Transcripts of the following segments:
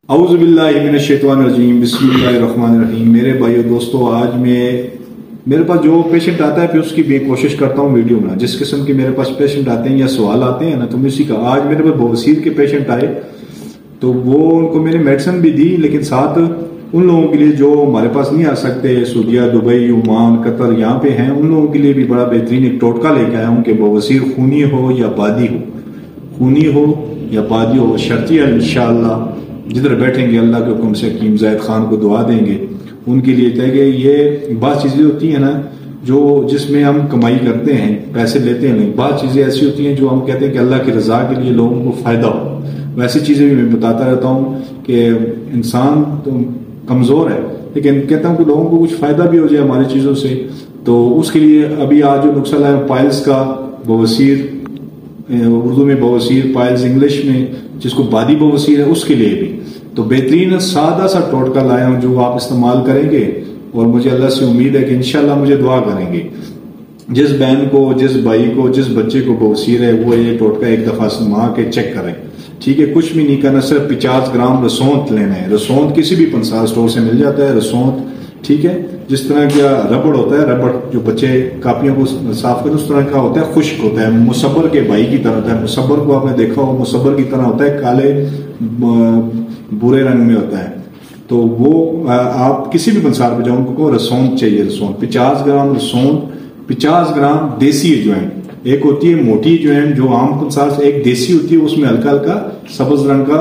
اعوذ باللہ من الشیطان الرجیم، بسم اللہ الرحمن الرحیم۔ میرے بھائیو دوستو، آج میرے پاس جو پیشنٹ آتا ہے پھر اس کی میں کوشش کرتا ہوں ویڈیو بنا، جس قسم کے میرے پاس پیشنٹ آتے ہیں یا سوال آتے ہیں نا، تو میں اسی کا آج میرے پاس بواسیر کے پیشنٹ آئے تو وہ ان کو میں نے میڈیسن بھی دی، لیکن ساتھ ان لوگوں کے لیے جو ہمارے پاس نہیں آ سکتے، سعودیہ، دبئی، عمان، قطر یہاں پہ ہیں، ان لوگوں کے لیے بھی بڑا بہترین ایک ٹوٹکا لے کے آیا ہوں کہ بواسیر خونی ہو یا بادی ہو، خونی ہو یا بادی ہو، شرطیہ انشاءاللہ جدھر بیٹھیں گے اللہ کے حکم سے حکیم زاہد خان کو دعا دیں گے ان کے لیے کہ یہ بعض چیزیں ہوتی ہیں نا جو جس میں ہم کمائی کرتے ہیں، پیسے لیتے ہیں، نہیں، بعض چیزیں ایسی ہوتی ہیں جو ہم کہتے ہیں کہ اللہ کی رضا کے لیے لوگوں کو فائدہ ہو، ویسی چیزیں بھی میں بتاتا رہتا ہوں کہ انسان تو کمزور ہے لیکن کہتا ہوں کہ لوگوں کو کچھ فائدہ بھی ہو جائے ہماری چیزوں سے، تو اس کے لیے ابھی آج جو نسخہ لایا پائلز کا، بواسیر اردو میں بواسیر، پائلز انگلش میں جس کو بادی بواسیر ہے، اس کے لیے بھی تو بہترین سادہ سا ٹوٹکا لایا ہوں جو آپ استعمال کریں گے، اور مجھے اللہ سے امید ہے کہ انشاءاللہ مجھے دعا کریں گے۔ جس بہن کو، جس بھائی کو، جس بچے کو بواسیر ہے وہ یہ ٹوٹکا ایک دفعہ سما کے چیک کریں، ٹھیک ہے؟ کچھ بھی نہیں کرنا، صرف 50 گرام رسونت لینا ہے۔ رسونت کسی بھی پنسال اسٹور سے مل جاتا ہے رسونت، ٹھیک ہے؟ جس طرح کا ربڑ ہوتا ہے، ربڑ جو بچے کاپیوں کو صاف کرتے ہیں اس طرح کا ہوتا ہے، خشک ہوتا ہے، مصبر کے بائی کی طرح ہوتا ہے۔ مصبر کو آپ نے دیکھا ہو، مصبر کی طرح ہوتا ہے، کالے برے رنگ میں ہوتا ہے، تو وہ آپ کسی بھی پنسال پہ جاؤ ان کو رسونت چاہیے، رسونت 50 گرام رسونت، 50 گرام دیسی اجوائن، ایک ہوتی ہے موٹی اجوائن جو عام پنسال سے، ایک دیسی ہوتی ہے اس میں ہلکا ہلکا سبز رنگ کا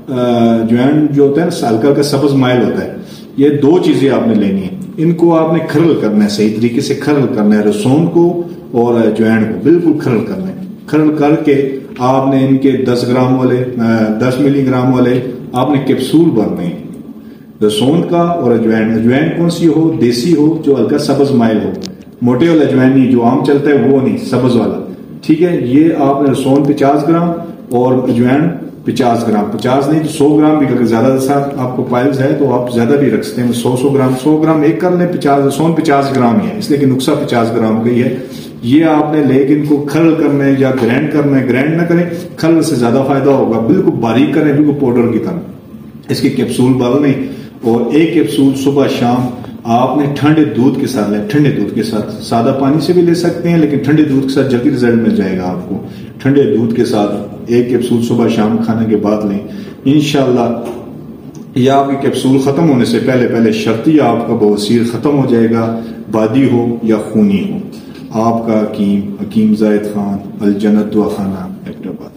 اجوائن جو ہوتا ہے نا، ہلکا ہلکا سبز مائل ہوتا ہے۔ یہ دو چیزیں آپ نے لینی ہیں، ان کو آپ نے کھرل کرنا ہے، صحیح طریقے سے کھرل کرنا ہے، رسون کو اور اجوائن کو بالکل کھرل کرنا ہے۔ کھرل کر کے آپ نے ان کے 10 گرام والے 10 ملی گرام والے آپ نے کیپسول بھرنے ہیں، رسون کا اور اجوائن کون سی ہو؟ دیسی ہو جو ہلکا سبز مائل ہو، موٹے والا اجوائن نہیں جو عام چلتا ہے وہ نہیں، سبز والا، ٹھیک ہے؟ یہ آپ نے رسون 50 گرام اور اجوائن 50 گرام، 50 نہیں تو 100 گرام بھی، اگر زیادہ ساتھ آپ کو پائلز ہے تو آپ زیادہ بھی رکھ سکتے ہیں، 100 گرام ایک کر لیں، 50 رسون 50 گرام ہی ہے، اس لیے کہ نقصہ 50 گرام کا ہی ہے۔ یہ آپ نے لے کے ان کو کھرل کرنا ہے یا گرینڈ کرنا ہے، گرینڈ نہ کریں، کھرل سے زیادہ فائدہ ہوگا، بالکل باریک کریں، بالکل پاؤڈر کی طرح اس کی کیپسول ڈالنے، اور ایک کیپسول صبح شام آپ نے ٹھنڈے دودھ کے ساتھ لیں، ٹھنڈے دودھ کے ساتھ، سادہ پانی سے بھی لے سکتے ہیں لیکن ٹھنڈے دودھ کے ساتھ جلدی رزلٹ مل جائے گا آپ کو۔ ٹھنڈے دودھ کے ساتھ ایک کیپسول صبح شام کھانے کے بعد لیں، انشاءاللہ یہ آپ کی کیپسول ختم ہونے سے پہلے شرطی آپ کا بواسیر ختم ہو جائے گا، بادی ہو یا خونی ہو۔ آپ کا حکیم زاہد خان، الجنت دعا خانہ، ایبٹ آباد۔